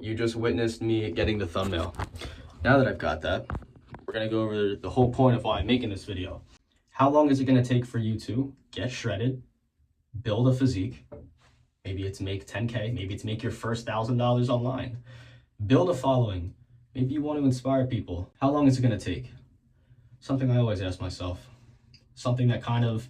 you just witnessed me getting the thumbnail. Now that I've got that, we're gonna go over the whole point of why I'm making this video. How long is it gonna take for you to get shredded, build a physique, maybe it's make 10K, maybe it's make your first $1,000 online, build a following, maybe you want to inspire people. How long is it gonna take? Something I always ask myself, something that kind of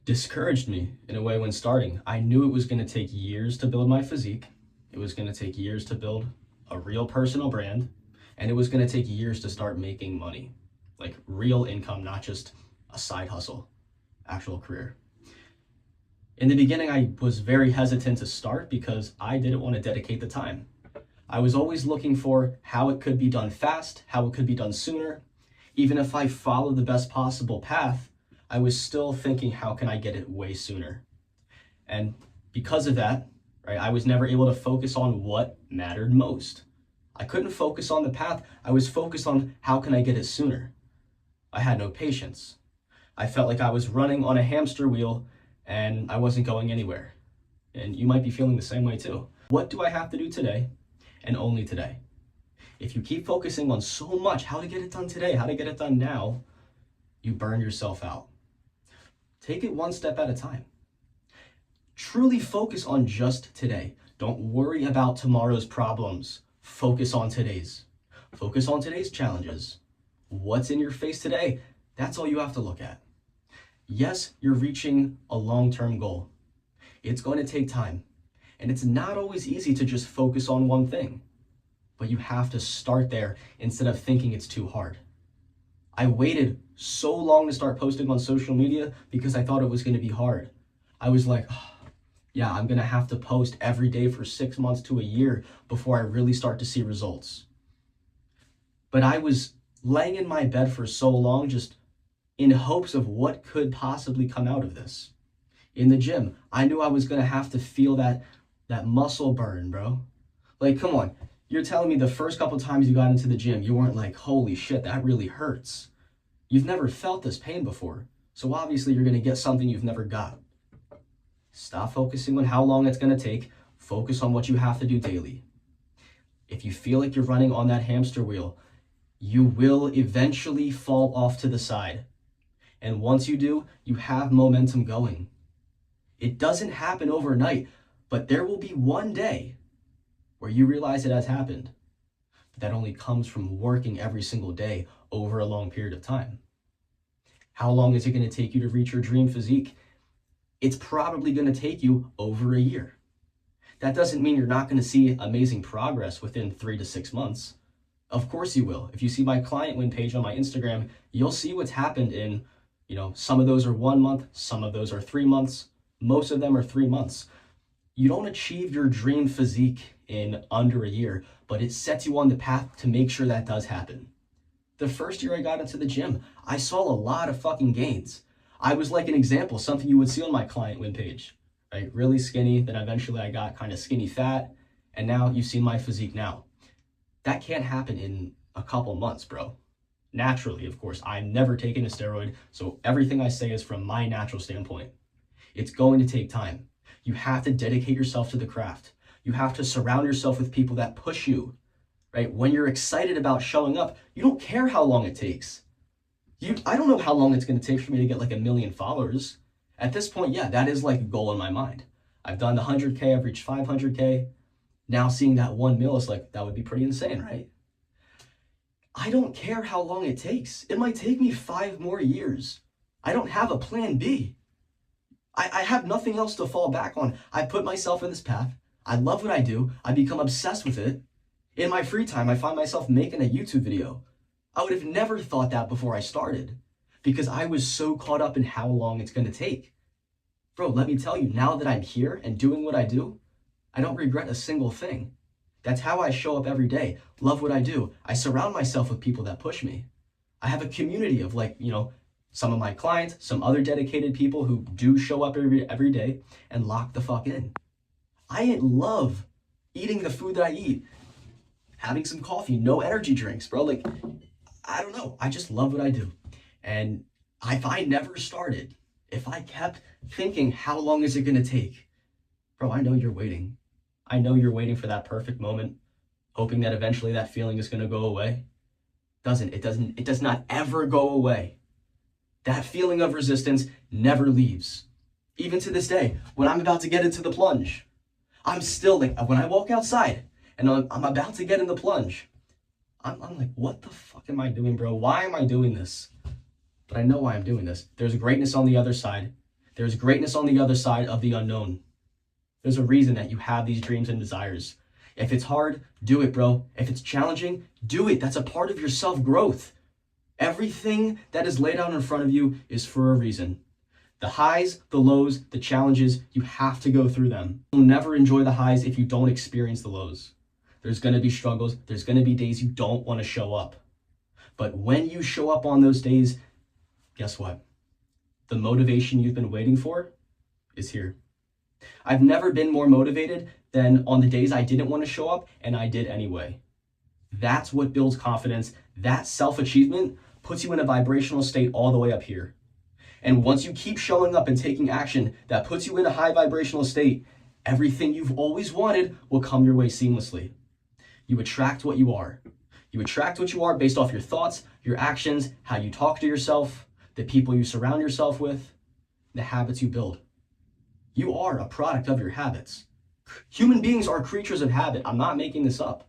discouraged me in a way when starting. I knew it was gonna take years to build my physique. It was gonna take years to build a real personal brand, and it was gonna take years to start making money, like real income, not just a side hustle, actual career. In the beginning, I was very hesitant to start because I didn't want to dedicate the time. I was always looking for how it could be done fast, how it could be done sooner. Even if I followed the best possible path, I was still thinking, how can I get it way sooner? And because of that, right, I was never able to focus on what mattered most. I couldn't focus on the path. I was focused on how can I get it sooner? I had no patience. I felt like I was running on a hamster wheel and I wasn't going anywhere. And you might be feeling the same way too. What do I have to do today and only today? If you keep focusing on so much, how to get it done today, how to get it done now, you burn yourself out. Take it one step at a time. Truly focus on just today. Don't worry about tomorrow's problems. Focus on today's. Focus on today's challenges. What's in your face today? That's all you have to look at. Yes, you're reaching a long-term goal. It's going to take time. And it's not always easy to just focus on one thing. But you have to start there instead of thinking it's too hard. I waited so long to start posting on social media because I thought it was going to be hard. I was like, oh, yeah, I'm going to have to post every day for 6 months to a year before I really start to see results. But I was laying in my bed for so long just in hopes of what could possibly come out of this. In the gym, I knew I was going to have to feel that muscle burn, bro. Like, come on. You're telling me the first couple times you got into the gym, you weren't like, holy shit, that really hurts. You've never felt this pain before. So obviously you're going to get something you've never got. Stop focusing on how long it's going to take. Focus on what you have to do daily. If you feel like you're running on that hamster wheel, you will eventually fall off to the side. And once you do, you have momentum going. It doesn't happen overnight, but there will be one day where you realize it has happened. But that only comes from working every single day over a long period of time. How long is it going to take you to reach your dream physique? It's probably going to take you over a year. That doesn't mean you're not going to see amazing progress within 3 to 6 months. Of course you will. If you see my client win page on my Instagram, you'll see what's happened in, some of those are 1 month, some of those are 3 months, most of them are 3 months. You don't achieve your dream physique in under a year, but it sets you on the path to make sure that does happen. The first year I got into the gym, I saw a lot of fucking gains. I was like an example, something you would see on my client win page, right? Really skinny, then eventually I got kind of skinny fat, and now you've seen my physique now. That can't happen in a couple months, bro. Naturally, of course, I've never taken a steroid, so everything I say is from my natural standpoint. It's going to take time. You have to dedicate yourself to the craft. You have to surround yourself with people that push you, right? When you're excited about showing up, you don't care how long it takes. I don't know how long it's going to take for me to get like 1 million followers. At this point, yeah, that is like a goal in my mind. I've done the 100K, I've reached 500K. Now seeing that 1 mil is like, that would be pretty insane, right? I don't care how long it takes. It might take me 5 more years. I don't have a plan B. I have nothing else to fall back on. I put myself in this path. I love what I do. I become obsessed with it. In my free time, I find myself making a YouTube video. I would have never thought that before I started because I was so caught up in how long it's going to take. Bro, let me tell you, now that I'm here and doing what I do, I don't regret a single thing. That's how I show up every day. Love what I do. I surround myself with people that push me. I have a community of some of my clients, some other dedicated people who do show up every day and lock the fuck in. I love eating the food that I eat, having some coffee, no energy drinks, bro. I don't know. I just love what I do. And if I never started, if I kept thinking, how long is it going to take? Bro, I know you're waiting. I know you're waiting for that perfect moment. hoping that eventually that feeling is going to go away. It does not ever go away. That feeling of resistance never leaves. Even to this day, when I'm about to get into the plunge, I'm still like, when I walk outside and I'm about to get in the plunge, I'm like, what the fuck am I doing, bro? Why am I doing this? But I know why I'm doing this. There's greatness on the other side. There's greatness on the other side of the unknown. There's a reason that you have these dreams and desires. If it's hard, do it, bro. If it's challenging, do it. That's a part of your self-growth. Everything that is laid out in front of you is for a reason. The highs, the lows, the challenges, you have to go through them. You'll never enjoy the highs if you don't experience the lows. There's going to be struggles. There's going to be days you don't want to show up. But when you show up on those days, guess what? The motivation you've been waiting for is here. I've never been more motivated than on the days I didn't want to show up and I did anyway. That's what builds confidence. That self-achievement puts you in a vibrational state all the way up here. And once you keep showing up and taking action that puts you in a high vibrational state, everything you've always wanted will come your way seamlessly. You attract what you are. You attract what you are based off your thoughts, your actions, how you talk to yourself, the people you surround yourself with, the habits you build. You are a product of your habits. Human beings are creatures of habit. I'm not making this up.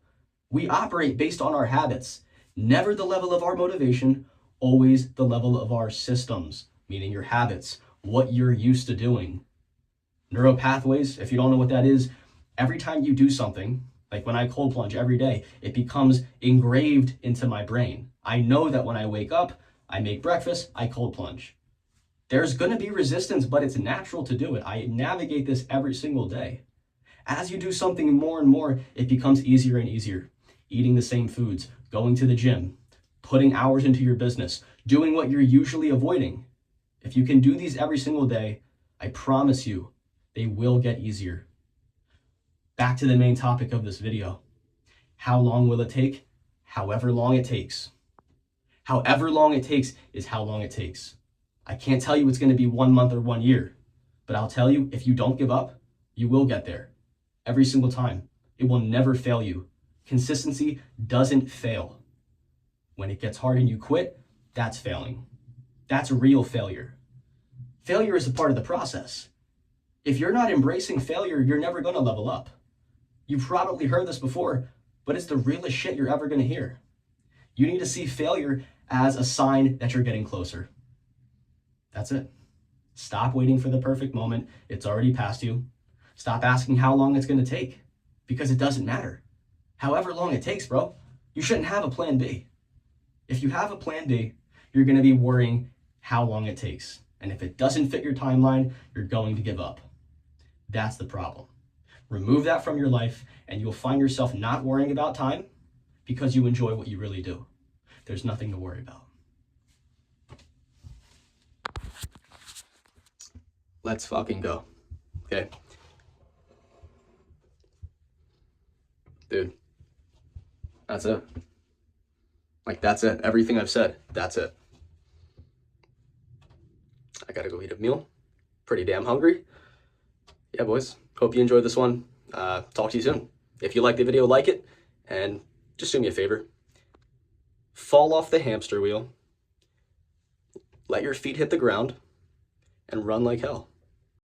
We operate based on our habits. Never the level of our motivation, always the level of our systems, meaning your habits, what you're used to doing. Neural pathways, if you don't know what that is, every time you do something, like when I cold plunge every day, it becomes engraved into my brain. I know that when I wake up, I make breakfast, I cold plunge. There's going to be resistance, but it's natural to do it. I navigate this every single day. As you do something more and more, it becomes easier and easier. Eating the same foods, going to the gym, putting hours into your business, doing what you're usually avoiding. If you can do these every single day, I promise you, they will get easier. Back to the main topic of this video. How long will it take? However long it takes. However long it takes is how long it takes. I can't tell you it's going to be 1 month or 1 year, but I'll tell you, if you don't give up, you will get there. Every single time. It will never fail you. Consistency doesn't fail. When it gets hard and you quit, that's failing. That's real failure. Failure is a part of the process. If you're not embracing failure, you're never going to level up. You've probably heard this before, but it's the realest shit you're ever going to hear. You need to see failure as a sign that you're getting closer. That's it. Stop waiting for the perfect moment. It's already past you. Stop asking how long it's going to take, because it doesn't matter. However long it takes, bro, you shouldn't have a plan B. If you have a plan B, you're going to be worrying how long it takes. And if it doesn't fit your timeline, you're going to give up. That's the problem. Remove that from your life and you'll find yourself not worrying about time because you enjoy what you really do. There's nothing to worry about. Let's fucking go. Okay. Dude, that's it. Like, that's it. Everything I've said, that's it. I gotta go eat a meal. Pretty damn hungry. Yeah, boys. Hope you enjoyed this one. Talk to you soon. If you like the video, like it. And just do me a favor. Fall off the hamster wheel. Let your feet hit the ground. And run like hell.